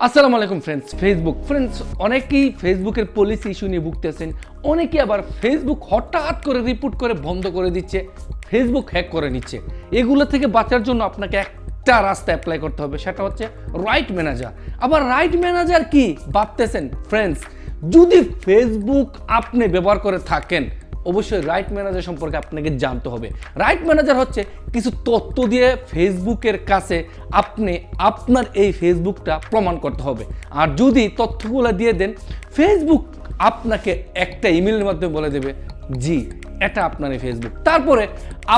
আসসালামু আলাইকুম ফ্রেন্ডস অনেকেই ফেসবুকের পলিসি ইস্যু নিয়ে ভুগতেছেন, অনেকেই আবার ফেসবুক হঠাৎ করে রিপোর্ট করে বন্ধ করে দিচ্ছে, ফেসবুক হ্যাক করে নিচ্ছে। এগুলো থেকে বাঁচার জন্য আপনাকে একটা রাস্তা অ্যাপ্লাই করতে হবে, সেটা হচ্ছে রাইট ম্যানেজার। আবার রাইট ম্যানেজার কি ভাবতেছেন ফ্রেন্ডস, যদি ফেসবুক আপনি ব্যবহার করে থাকেন অবশ্যই রাইট ম্যানেজার সম্পর্কে আপনাকে জানতে হবে। রাইট ম্যানেজার হচ্ছে কিছু তথ্য দিয়ে ফেসবুকের কাছে আপনি আপনার এই ফেসবুকটা প্রমাণ করতে হবে। আর যদি তথ্যগুলো দিয়ে দেন, ফেসবুক আপনাকে একটা ইমেলের মাধ্যমে বলে দেবে জি এটা আপনার এই ফেসবুক। তারপরে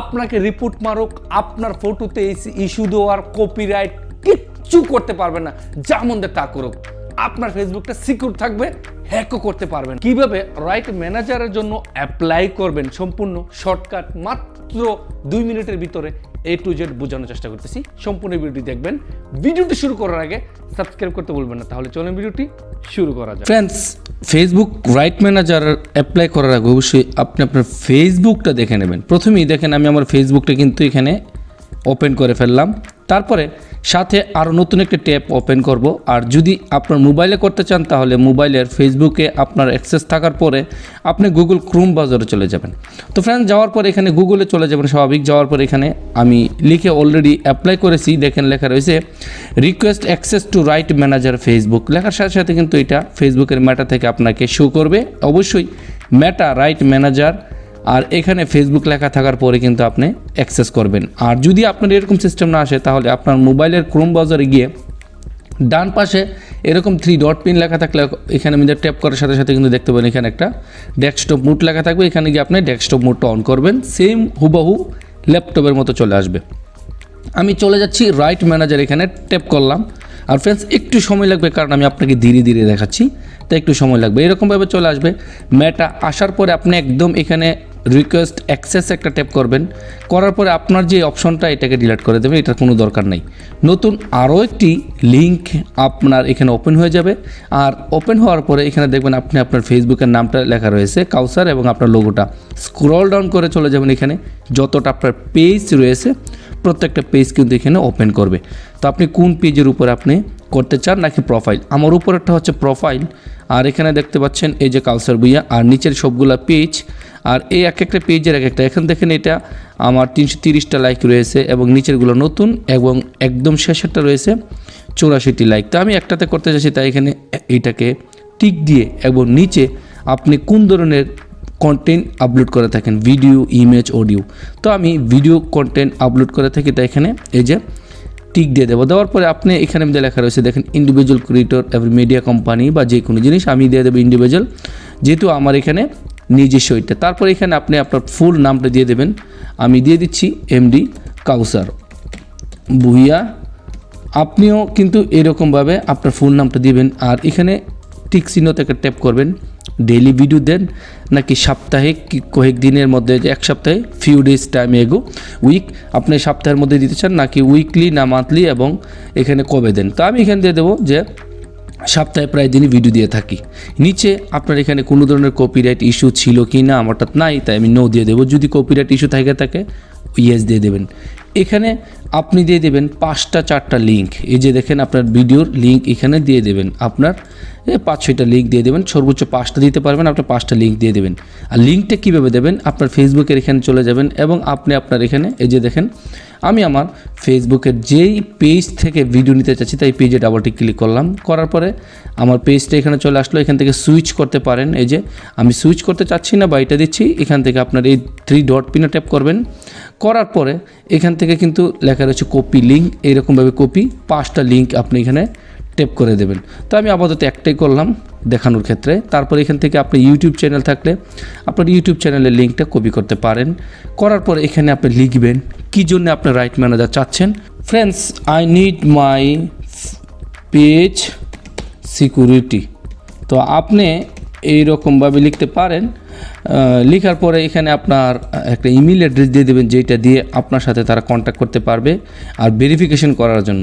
আপনাকে রিপোর্ট মারুক, আপনার ফটোতে ইস্যু দেওয়ার কপিরাইট কিচ্ছু করতে পারবে না, যা মন দেয় তা করুক। আপনার ফেসবুকটা সিকিউর থাকবে, হ্যাকও করতে পারবেন। কিভাবে রাইট ম্যানেজারের জন্য অ্যাপ্লাই করবেন সম্পূর্ণ শর্টকাট মাত্র 2 মিনিটের ভিতরে A to Z বোঝানোর চেষ্টা করতেছি। সম্পূর্ণ ভিডিওটি দেখবেন। ভিডিওটি শুরু করার আগে সাবস্ক্রাইব করতে বলবেন না। তাহলে চলুন ভিডিওটি শুরু করা যাক। Friends, Facebook right manager apply করার আগে অবশ্যই আপনি আপনার ফেসবুকটা দেখে নেবেন। প্রথমেই দেখেন আমি আমার ফেসবুকটা কিন্তু এখানে ওপেন করে ফেললাম। তারপরে সাথে আরও নতুন একটা ট্যাব ওপেন করব। আর যদি আপনার মোবাইলে করতে চান তাহলে মোবাইলের ফেসবুকে আপনার অ্যাক্সেস থাকার পরে আপনি গুগল ক্রোম ব্রাউজারে চলে যাবেন। তো ফ্রেন্ডস, যাওয়ার পরে এখানে গুগলে চলে যাবেন স্বাভাবিক। যাওয়ার পরে এখানে আমি লিখে অলরেডি অ্যাপ্লাই করেছি, দেখেন লেখা রয়েছে request access to right manager Facebook. লেখার সাথে সাথে কিন্তু এটা ফেসবুকের মেটা থেকে আপনাকে শো করবে। অবশ্যই মেটা রাইট ম্যানেজার আর এখানে ফেসবুক লেখা থাকার পরে কিন্তু আপনি অ্যাক্সেস করবেন। আর যদি আপনার এরকম সিস্টেম না আসে তাহলে আপনার মোবাইলের ক্রোম ব্রাউজারে গিয়ে ডান পাশে এরকম 3 ডট পিন লেখা থাকলে এখানে আমাদের ট্যাপ করার সাথে সাথে কিন্তু দেখতে পাবেন এখানে একটা ডেস্কটপ মোড লেখা থাকবে। এখানে গিয়ে আপনি ডেস্কটপ মোডটা অন করবেন, সেম হুবহু ল্যাপটপের মতো চলে আসবে। আমি চলে যাচ্ছি রাইট ম্যানেজার, এখানে ট্যাপ করলাম। আর ফ্রেন্ডস, একটু সময় লাগবে কারণ আমি আপনাকে ধীরে ধীরে দেখাচ্ছি, তাই একটু সময় লাগবে। এরকমভাবে চলে আসবে মেটা। আসার পরে আপনি একদম এখানে রিকোয়েস্ট অ্যাক্সেস একটা ট্যাপ করবেন। করার পরে আপনার যে অপশনটা এটাকে ডিলিট করে দেবেন, এটার কোনো দরকার নেই। নতুন আরও একটি লিঙ্ক আপনার এখানে ওপেন হয়ে যাবে। আর ওপেন হওয়ার পরে এখানে দেখবেন আপনি আপনার ফেসবুকের নামটা লেখা রয়েছে কাউসার এবং আপনার লোগোটা। স্ক্রল ডাউন করে চলে যাবেন, এখানে যতটা আপনার পেজ রয়েছে প্রত্যেকটা পেজ কিন্তু এখানে ওপেন করবে। তো আপনি কোন পেজের উপরে আপনি করতে চান নাকি প্রোফাইল? আমার উপরেরটা হচ্ছে প্রোফাইল। আর এখানে দেখতে পাচ্ছেন এই যে কাউসার বুইয়া, আর নিচের সবগুলা পেজ। আর এই এক একটা পেজের এক একটা, এখানে দেখেন এটা আমার 330টা লাইক রয়েছে এবং নিচেরগুলো নতুন এবং একদম শেষেরটা রয়েছে 84টি লাইক। তো আমি একটাতে করতে চাইছি, তাই এখানে এইটাকে টিক দিয়ে এবং নিচে আপনি কোন ধরনের কন্টেন্ট আপলোড করে থাকেন, ভিডিও, ইমেজ, অডিও। তো আমি ভিডিও কন্টেন্ট আপলোড করে থাকি, তাই এখানে এই যে টিক দিয়ে দেবো। দেওয়ার পরে আপনি এখানে লেখা রয়েছে দেখেন individual creator every media company বা যে কোনো জিনিস, আমি দিয়ে দেবো ইন্ডিভিজুয়াল, যেহেতু আমার এখানে নিজস্ব এটা। তারপর এখানে আপনি আপনার ফুল নামটা দিয়ে দেবেন। আমি দিয়ে দিচ্ছি এমডি কাউসার ভুইয়া। আপনিও কিন্তু এরকমভাবে আপনার ফুল নামটা দিবেন। আর এখানে টিক চিহ্নতে একটা ট্যাপ করবেন। ডেইলি ভিডিও দেন নাকি সাপ্তাহিক, কয়েক দিনের মধ্যে, যে এক সপ্তাহে, few days time ago, week, আপনি সপ্তাহের মধ্যে দিতে চান নাকি উইকলি না মান্থলি এবং এখানে কবে দেন। তো আমি এখানে দিয়ে দেবো যে সপ্তাহে প্রায় দিনই ভিডিও দিয়ে থাকি। নিচে আপনার এখানে কোনো ধরনের কপিরাইট ইস্যু ছিল কি না, আমারটা নাই, তাই আমি নো দিয়ে দেবো। যদি কপিরাইট ইস্যু থাকে ইয়েস দিয়ে দেবেন। এখানে আপনি দিয়ে দেবেন 5টা-4টা লিঙ্ক। এই যে দেখেন আপনার ভিডিওর লিঙ্ক এখানে দিয়ে দেবেন, আপনার 5-6টা লিঙ্ক দিয়ে দেবেন, সর্বোচ্চ 5টা দিতে পারবেন, আপনার 5টা লিঙ্ক দিয়ে দেবেন। আর লিঙ্কটা কীভাবে দেবেন, আপনার ফেসবুকের এখানে চলে যাবেন এবং আপনি আপনার এখানে এই যে দেখেন আমি আমার ফেসবুকের যেই পেজ থেকে ভিডিও নিতে চাচ্ছি তাই পেজে ডাবলটি ক্লিক করলাম। করার পরে আমার পেজটা এখানে চলে আসলো। এখান থেকে সুইচ করতে পারেন। এই যে আমি সুইচ করতে চাচ্ছি না বা এটা দিচ্ছি, এখান থেকে আপনার এই 3 ডট পিনে ট্যাপ করবেন। করার পরে এখান থেকে কিন্তু লেখা রয়েছে কপি লিঙ্ক, এইরকমভাবে কপি 5টা লিঙ্ক আপনি এখানে ট্যাপ করে দেবেন। তো আমি আপাতত একটাই করলাম দেখানোর ক্ষেত্রে। তারপর এখান থেকে আপনি ইউটিউব চ্যানেল থাকলে আপনার ইউটিউব চ্যানেলের লিঙ্কটা কপি করতে পারেন। করার পরে এখানে আপনি লিখবেন কী জন্য আপনি রাইট ম্যানেজার চাচ্ছেন। Friends, I need my page security. তো আপনি এইরকমভাবে লিখতে পারেন। লেখার পরে এখানে আপনার একটা ইমেল অ্যাড্রেস দিয়ে দেবেন, যেটা দিয়ে আপনার সাথে তারা কন্ট্যাক্ট করতে পারবে আর ভেরিফিকেশন করার জন্য।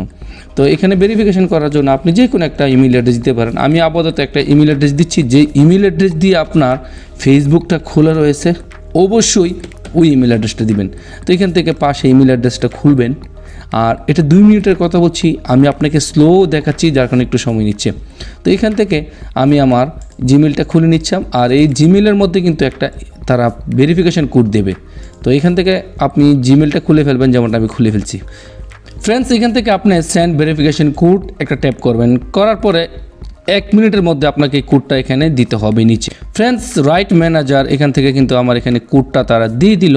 তো এখানে ভেরিফিকেশন করার জন্য আপনি যে কোনো একটা ইমেল অ্যাড্রেস দিতে পারেন। আমি আপাতত একটা ইমেল অ্যাড্রেস দিচ্ছি। যে ইমেল অ্যাড্রেস দিয়ে আপনার ফেসবুকটা খোলা রয়েছে অবশ্যই ওই ইমেল অ্যাড্রেসটা দিবেন। তো এখান থেকে পাশে ইমেল অ্যাড্রেসটা খুলবেন। আর এটা 2 মিনিটের কথা বলছি, আমি আপনাকে স্লো দেখাচ্ছি যার কারণে একটু সময় নিচ্ছে। তো এখান থেকে আমি আমার জিমেলটা খুলে নিচ্ছিলাম, আর এই জিমেলের মধ্যে কিন্তু একটা তারা ভেরিফিকেশান কোড দেবে। তো এখান থেকে আপনি জিমেলটা খুলে ফেলবেন, যেমনটা আমি খুলে ফেলছি। ফ্রেন্ডস, এখান থেকে আপনি সেন্ড ভেরিফিকেশান কোড একটা ট্যাপ করবেন, করার পরে 1 মিনিটের মধ্যে আপনাকে এই কোডটা এখানে দিতে হবে নিচে। ফ্রেন্ডস, রাইট ম্যানেজার এখান থেকে কিন্তু আমার এখানে কোডটা তারা দিয়ে দিল,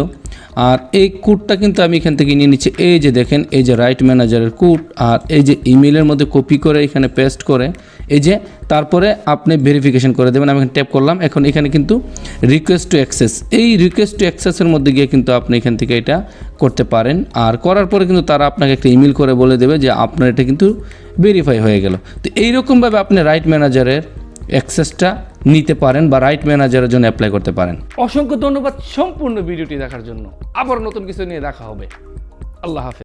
আর এই কোডটা কিন্তু আমি এখান থেকে নিয়ে নিচ্ছি। এই যে দেখেন, এই যে রাইট ম্যানেজারের কোড, আর এই যে ইমেলের মধ্যে কপি করে এখানে পেস্ট করে এই যে তারপরে আপনি ভেরিফিকেশন করে দেবেন। আমি এখানে ট্যাপ করলাম, এখন এখানে কিন্তু রিকোয়েস্ট টু অ্যাক্সেস, এই রিকোয়েস্ট টু অ্যাক্সেসের মধ্যে গিয়ে কিন্তু আপনি এখান থেকে এটা করতে পারেন। আর করার পরে কিন্তু তারা আপনাকে একটা ইমেল করে বলে দেবে যে আপনার এটা কিন্তু ভেরিফাই হয়ে গেল। তো এইরকমভাবে আপনি রাইট ম্যানেজারের অ্যাক্সেসটা নিতে পারেন বা রাইট ম্যানেজারের জন্য অ্যাপ্লাই করতে পারেন। অসংখ্য ধন্যবাদ সম্পূর্ণ ভিডিওটি দেখার জন্য। আবার নতুন কিছু নিয়ে দেখা হবে। আল্লাহ হাফেজ।